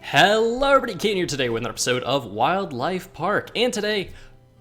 Hello everybody, Kane here today with an episode of WildLife Park, and today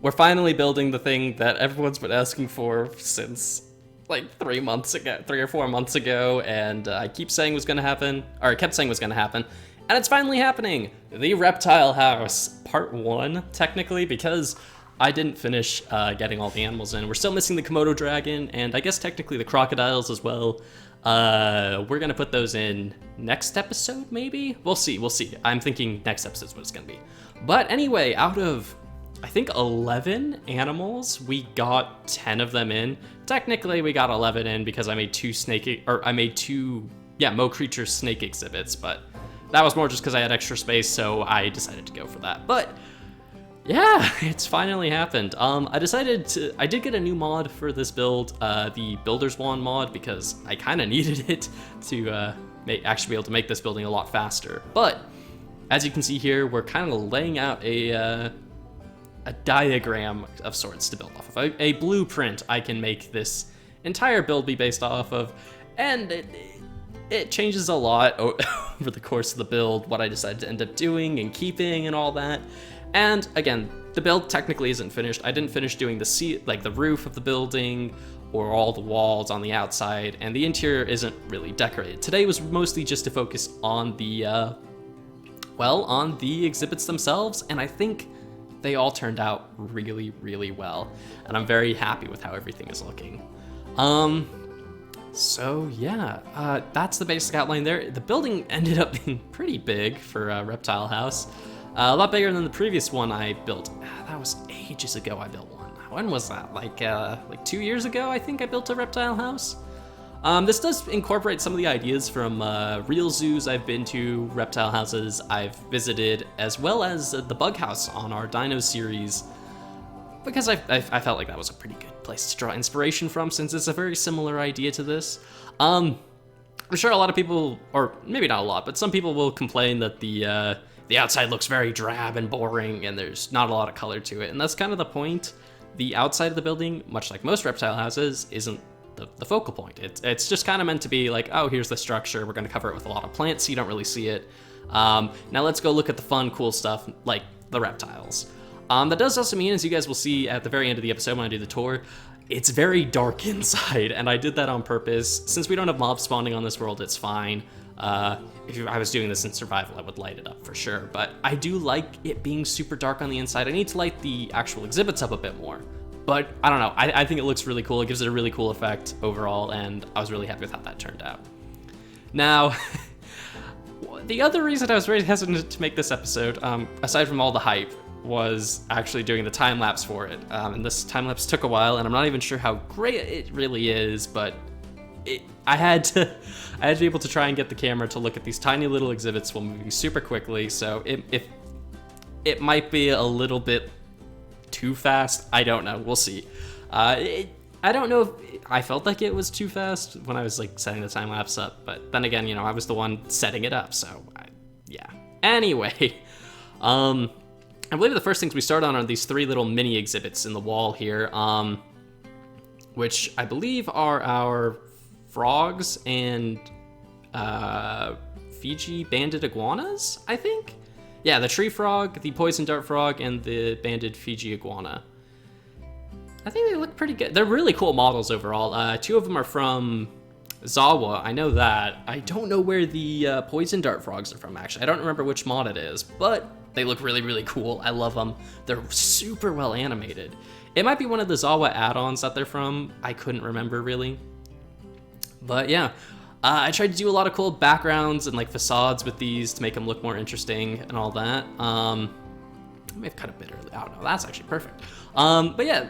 we're finally building the thing that everyone's been asking for since like 3 or 4 months ago, and I keep saying was gonna happen, or I kept saying was gonna happen, and it's finally happening! The Reptile House, part 1, technically, because I didn't finish getting all the animals in. We're still missing the Komodo dragon, and I guess technically the crocodiles as well. We're gonna put those in next episode, maybe? We'll see. I'm thinking next episode's what it's gonna be. But anyway, out of, I think 11 animals, we got 10 of them in. Technically, we got 11 in because I made two Mo Creature snake exhibits, but that was more just because I had extra space, so I decided to go for that. But yeah, it's finally happened. I did get a new mod for this build, the Builder's Wand mod, because I kind of needed it to actually be able to make this building a lot faster. But as you can see here, we're kind of laying out a diagram of sorts to build off of, a blueprint I can make this entire build be based off of, and it changes a lot over the course of the build, what I decided to end up doing and keeping and all that. And again, the build technically isn't finished. I didn't finish doing the roof of the building or all the walls on the outside, and the interior isn't really decorated. Today was mostly just to focus on the exhibits themselves, and I think they all turned out really, really well, and I'm very happy with how everything is looking. So yeah, that's the basic outline there. The building ended up being pretty big for a reptile house. A lot bigger than the previous one I built. That was ages ago I built one. When was that? Like 2 years ago, I think I built a reptile house. This does incorporate some of the ideas from real zoos I've been to, reptile houses I've visited, as well as the bug house on our dino series, because I felt like that was a pretty good place to draw inspiration from, since it's a very similar idea to this. I'm sure a lot of people, or maybe not a lot, but some people will complain that the outside looks very drab and boring, and there's not a lot of color to it, and that's kind of the point. The outside of the building, much like most reptile houses, isn't the focal point. It's just kind of meant to be like, oh, here's the structure, we're going to cover it with a lot of plants so you don't really see it. Now let's go look at the fun, cool stuff, like the reptiles. That does also mean, as you guys will see at the very end of the episode when I do the tour, it's very dark inside, and I did that on purpose. Since we don't have mobs spawning on this world, it's fine. If I was doing this in survival, I would light it up for sure, but I do like it being super dark on the inside. I need to light the actual exhibits up a bit more, but I don't know. I think it looks really cool. It gives it a really cool effect overall, and I was really happy with how that turned out. Now, the other reason I was very hesitant to make this episode, aside from all the hype, was actually doing the time-lapse for it. And this time-lapse took a while, and I'm not even sure how great it really is, but I had to be able to try and get the camera to look at these tiny little exhibits while moving super quickly, so it might be a little bit too fast. I don't know. We'll see. I don't know if I felt like it was too fast when I was like setting the time lapse up, but then again, I was the one setting it up, so yeah. Anyway, I believe the first things we start on are these 3 little mini exhibits in the wall here, which I believe are our frogs and Fiji banded iguanas, I think? Yeah, the tree frog, the poison dart frog, and the banded Fiji iguana. I think they look pretty good. They're really cool models overall. 2 of them are from ZAWA, I know that. I don't know where the poison dart frogs are from, actually. I don't remember which mod it is, but they look really, really cool. I love them. They're super well animated. It might be one of the ZAWA add-ons that they're from. I couldn't remember, really. But yeah, I tried to do a lot of cool backgrounds and like facades with these to make them look more interesting and all that. I may have cut a bit early. Oh no, that's actually perfect. But yeah,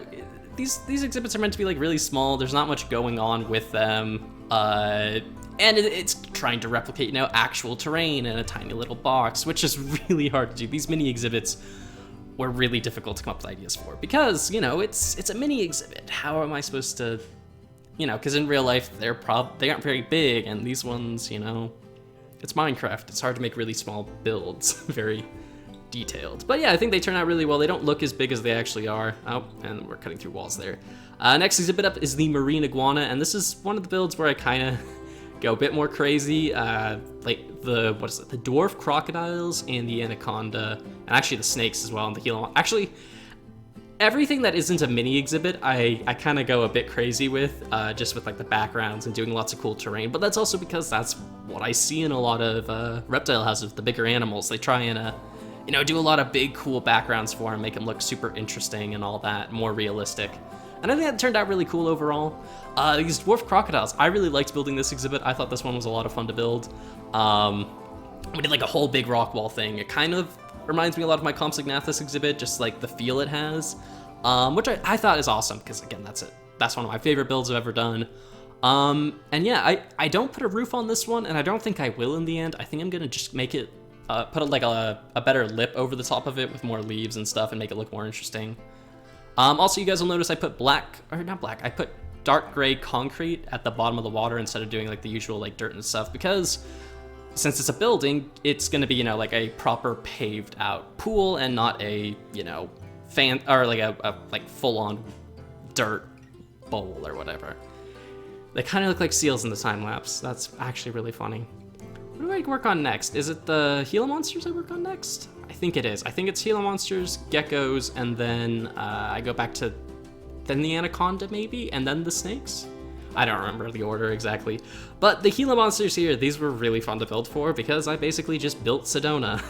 these exhibits are meant to be like really small. There's not much going on with them, and it's trying to replicate actual terrain in a tiny little box, which is really hard to do. These mini exhibits were really difficult to come up with ideas for because it's a mini exhibit. How am I supposed to? Because in real life, they aren't very big, and these ones, it's Minecraft. It's hard to make really small builds, very detailed. But yeah, I think they turn out really well. They don't look as big as they actually are. Oh, and we're cutting through walls there. Next exhibit up is the marine iguana, and this is one of the builds where I kind of go a bit more crazy. Like the Dwarf Crocodiles and the Anaconda, and actually the snakes as well, and the Gila. Actually, everything that isn't a mini exhibit, I kind of go a bit crazy with, just with like the backgrounds and doing lots of cool terrain. But that's also because that's what I see in a lot of reptile houses, the bigger animals. They try and do a lot of big, cool backgrounds for them, make them look super interesting and all that, more realistic. And I think that turned out really cool overall. These Dwarf Crocodiles, I really liked building this exhibit. I thought this one was a lot of fun to build. We did like a whole big rock wall thing. It kind of reminds me a lot of my Compsognathus exhibit, just like the feel it has, which I thought is awesome, because again, that's one of my favorite builds I've ever done. And yeah, I don't put a roof on this one, and I don't think I will in the end. I think I'm gonna just make it, put a better lip over the top of it with more leaves and stuff and make it look more interesting. Also, you guys will notice I put I put dark gray concrete at the bottom of the water instead of doing like the usual like dirt and stuff, because since it's a building, it's gonna be, like a proper paved out pool and not a, like a full-on dirt bowl or whatever. They kind of look like seals in the time lapse. That's actually really funny. What do I work on next? Is it the Gila Monsters I work on next? I think it is. I think it's Gila Monsters, Geckos, and then I go back to then the Anaconda maybe, and then the snakes? I don't remember the order exactly. But the Gila Monsters here, these were really fun to build for, because I basically just built Sedona,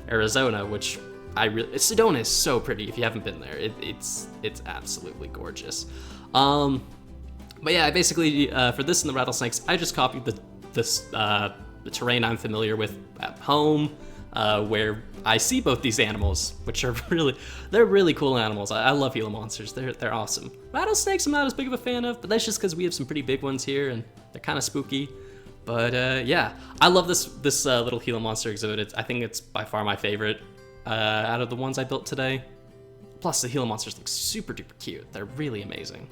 Arizona, which Sedona is so pretty if you haven't been there. It's absolutely gorgeous. But yeah, I basically, for this and the rattlesnakes, I just copied the terrain I'm familiar with at home, where I see both these animals, which are they're really cool animals. I love Gila Monsters, they're awesome. Rattlesnakes I'm not as big of a fan of, but that's just because we have some pretty big ones here, and they're kind of spooky. But yeah, I love this little Gila Monster exhibit. I think it's by far my favorite out of the ones I built today. Plus, the Gila Monsters look super duper cute. They're really amazing.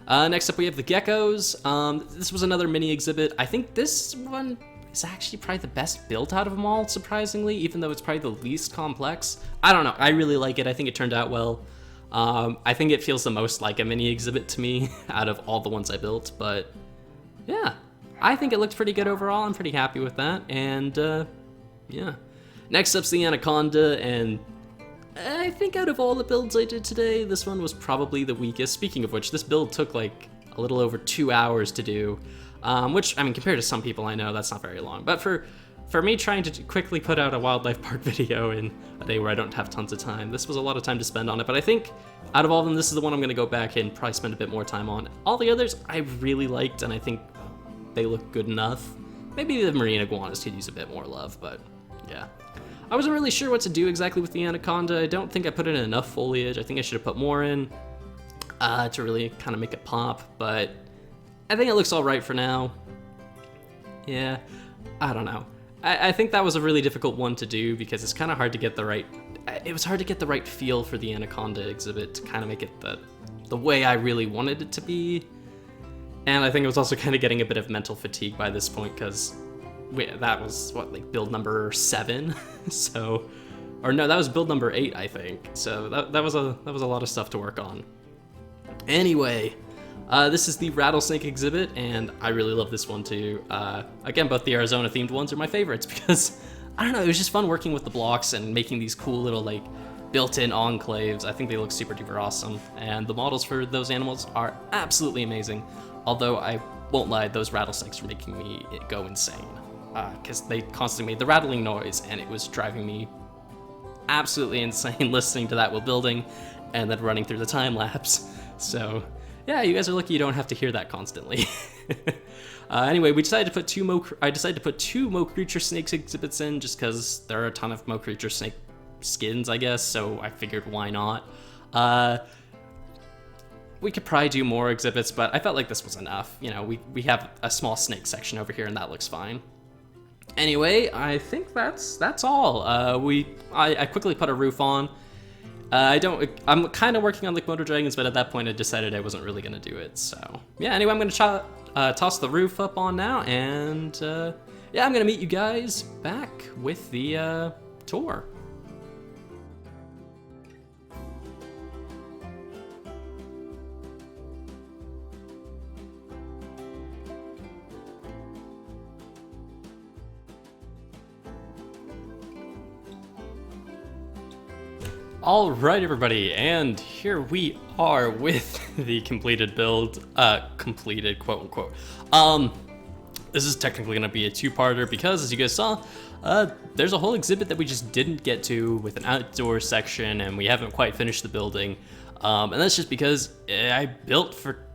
Next up, we have the Geckos. This was another mini exhibit. I think this one is actually probably the best built out of them all, surprisingly, even though it's probably the least complex. I don't know. I really like it. I think it turned out well. I think it feels the most like a mini exhibit to me out of all the ones I built, but yeah, I think it looked pretty good overall. I'm pretty happy with that, and yeah. Next up's the Anaconda, and I think out of all the builds I did today, this one was probably the weakest. Speaking of which, this build took like a little over 2 hours to do, which, I mean, compared to some people I know, that's not very long. But for me trying to quickly put out a wildlife park video in a day where I don't have tons of time, this was a lot of time to spend on it. But I think out of all of them, this is the one I'm going to go back and probably spend a bit more time on. All the others I really liked, and I think they look good enough. Maybe the marine iguanas could use a bit more love, but yeah. I wasn't really sure what to do exactly with the Anaconda. I don't think I put in enough foliage. I think I should have put more in to really kind of make it pop, but I think it looks all right for now. Yeah, I don't know. I think that was a really difficult one to do because it's kind of hard to get the right... It was hard to get the right feel for the Anaconda exhibit to kind of make it the way I really wanted it to be. And I think it was also kind of getting a bit of mental fatigue by this point because that was, what, like build number 7? So, or no, that was build number 8, I think. So that was a lot of stuff to work on. Anyway, this is the Rattlesync Exhibit, and I really love this one too. Again, both the Arizona themed ones are my favorites because, I don't know, it was just fun working with the blocks and making these cool little like built-in enclaves. I think they look super duper awesome, and the models for those animals are absolutely amazing. Although I won't lie, those rattlesnakes were making me go insane because they constantly made the rattling noise, and it was driving me absolutely insane listening to that while building and then running through the time lapse. So yeah, you guys are lucky you don't have to hear that constantly. Anyway, I decided to put two Mo Creature Snakes exhibits in just because there are a ton of Mo Creature Snake skins, I guess, so I figured why not. We could probably do more exhibits, but I felt like this was enough. You know, we have a small snake section over here and that looks fine. Anyway, I think that's all. I quickly put a roof on. I'm kind of working on the Komodo dragons, but at that point I decided I wasn't really gonna do it. So yeah, anyway, I'm gonna toss the roof up on now, and yeah, I'm gonna meet you guys back with the tour. All right, everybody, and here we are with the completed build, completed, quote unquote. This is technically gonna be a two-parter because, as you guys saw, there's a whole exhibit that we just didn't get to with an outdoor section, and we haven't quite finished the building. And that's just because I built for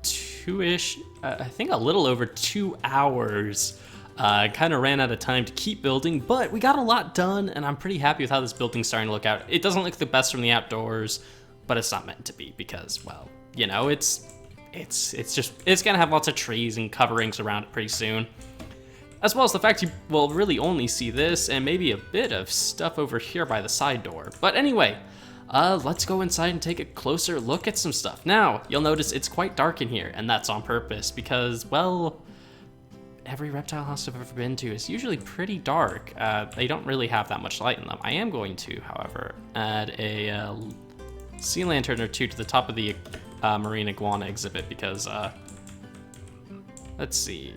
I think a little over 2 hours. Kind of ran out of time to keep building, but we got a lot done, and I'm pretty happy with how this building's starting to look out. It doesn't look the best from the outdoors, but it's not meant to be because, well, you know, it's gonna have lots of trees and coverings around it pretty soon. As well as the fact you will really only see this and maybe a bit of stuff over here by the side door. But anyway, let's go inside and take a closer look at some stuff. Now, you'll notice it's quite dark in here, and that's on purpose because, well, every reptile house I've ever been to is usually pretty dark. They don't really have that much light in them. I am going to, however, add a sea lantern or two to the top of the marine iguana exhibit because, let's see.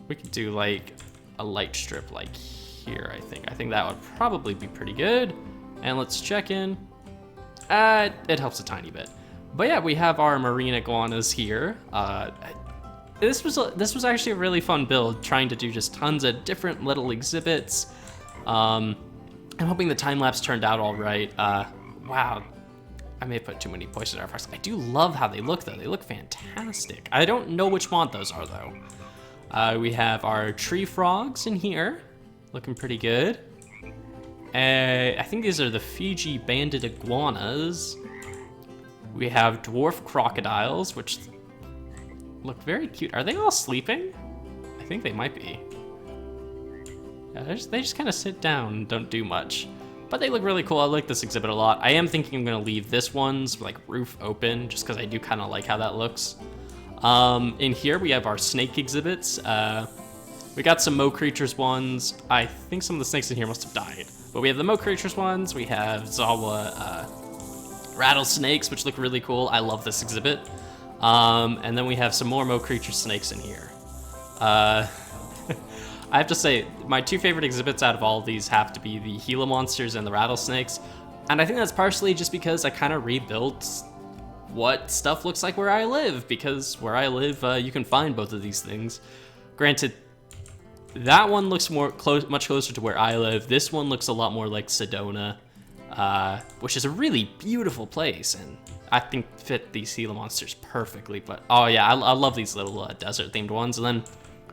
We could do like a light strip like here, I think. I think that would probably be pretty good. And let's check in. It helps a tiny bit. But yeah, we have our marine iguanas here. This was actually a really fun build, trying to do just tons of different little exhibits. I'm hoping the time lapse turned out all right. Wow, I may have put too many poison artifacts. I do love how they look though. They look fantastic. I don't know which mod those are though. We have our tree frogs in here, looking pretty good. I think these are the Fiji banded iguanas. We have dwarf crocodiles, which look very cute. Are they all sleeping? I think they might be. Yeah, they just kind of sit down and don't do much. But they look really cool. I like this exhibit a lot. I am thinking I'm gonna leave this one's like roof open just because I do kind of like how that looks. In here we have our snake exhibits. We got some Mo Creatures ones. I think some of the snakes in here must have died. But we have the Mo Creatures ones. We have ZAWA rattlesnakes, which look really cool. I love this exhibit. And then we have some more Mo Creature snakes in here. I have to say, my two favorite exhibits out of all of these have to be the Gila Monsters and the rattlesnakes. And I think that's partially just because I kind of rebuilt what stuff looks like where I live, because where I live, you can find both of these things. Granted, that one looks much closer to where I live. This one looks a lot more like Sedona, which is a really beautiful place, and I think fit these Gila Monsters perfectly. But oh yeah, I love these little desert themed ones. And then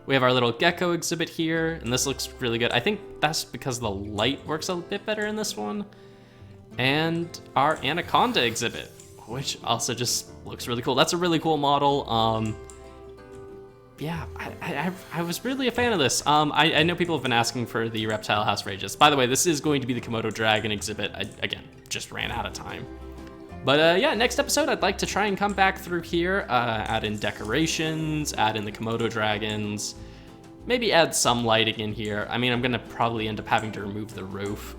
we have our little Gecko exhibit here, and this looks really good. I think that's because the light works a bit better in this one. And our Anaconda exhibit, which also just looks really cool. That's a really cool model. Yeah, I was really a fan of this. I know people have been asking for the Reptile House for ages. By the way, this is going to be the Komodo Dragon exhibit. I, again, just ran out of time. But yeah, next episode, I'd like to try and come back through here, add in decorations, add in the Komodo dragons, maybe add some lighting in here. I mean, I'm gonna probably end up having to remove the roof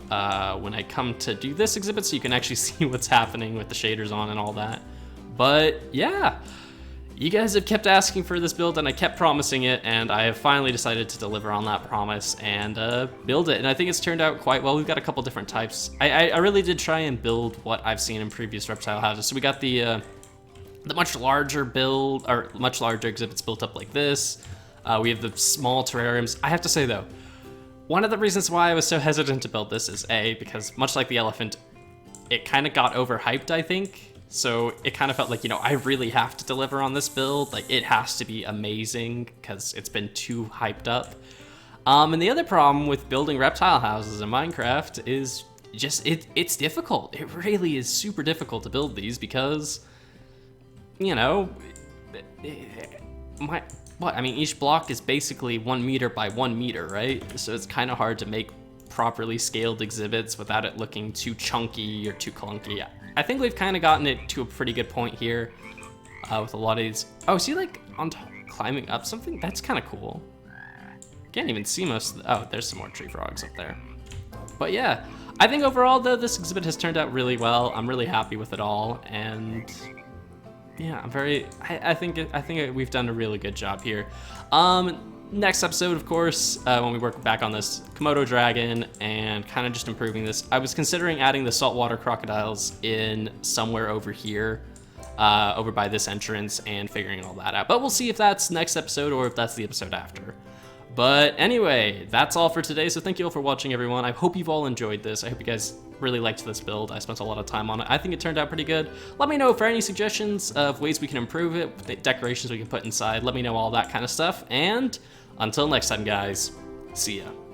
when I come to do this exhibit so you can actually see what's happening with the shaders on and all that. But yeah, you guys have kept asking for this build and I kept promising it, and I have finally decided to deliver on that promise and build it. And I think it's turned out quite well. We've got a couple different types. I really did try and build what I've seen in previous reptile houses. So we got the much larger build, or much larger exhibits built up like this. We have the small terrariums. I have to say though, one of the reasons why I was so hesitant to build this is because much like the elephant, it kind of got overhyped, I think. So it kind of felt like, you know, I really have to deliver on this build. Like, it has to be amazing because it's been too hyped up. And the other problem with building reptile houses in Minecraft is just, it's difficult. It really is super difficult to build these because, you know, I mean, each block is basically 1 meter by 1 meter, right? So it's kind of hard to make properly scaled exhibits without it looking too chunky or too clunky. I think we've kind of gotten it to a pretty good point here with a lot of these. Oh, see, like on top, climbing up something? That's kind of cool. Can't even see most of the, oh, there's some more tree frogs up there. But yeah, I think overall though, this exhibit has turned out really well. I'm really happy with it all, and yeah, I'm very, I think we've done a really good job here. next episode, of course, when we work back on this Komodo dragon and kind of just improving this, I was considering adding the saltwater crocodiles in somewhere over here, over by this entrance, and figuring all that out. But we'll see if that's next episode or if that's the episode after. But anyway, that's all for today, so thank you all for watching, everyone. I hope you've all enjoyed this. I hope you guys really liked this build. I spent a lot of time on it. I think it turned out pretty good. Let me know for any suggestions of ways we can improve it, the decorations we can put inside. Let me know all that kind of stuff. And until next time, guys, see ya.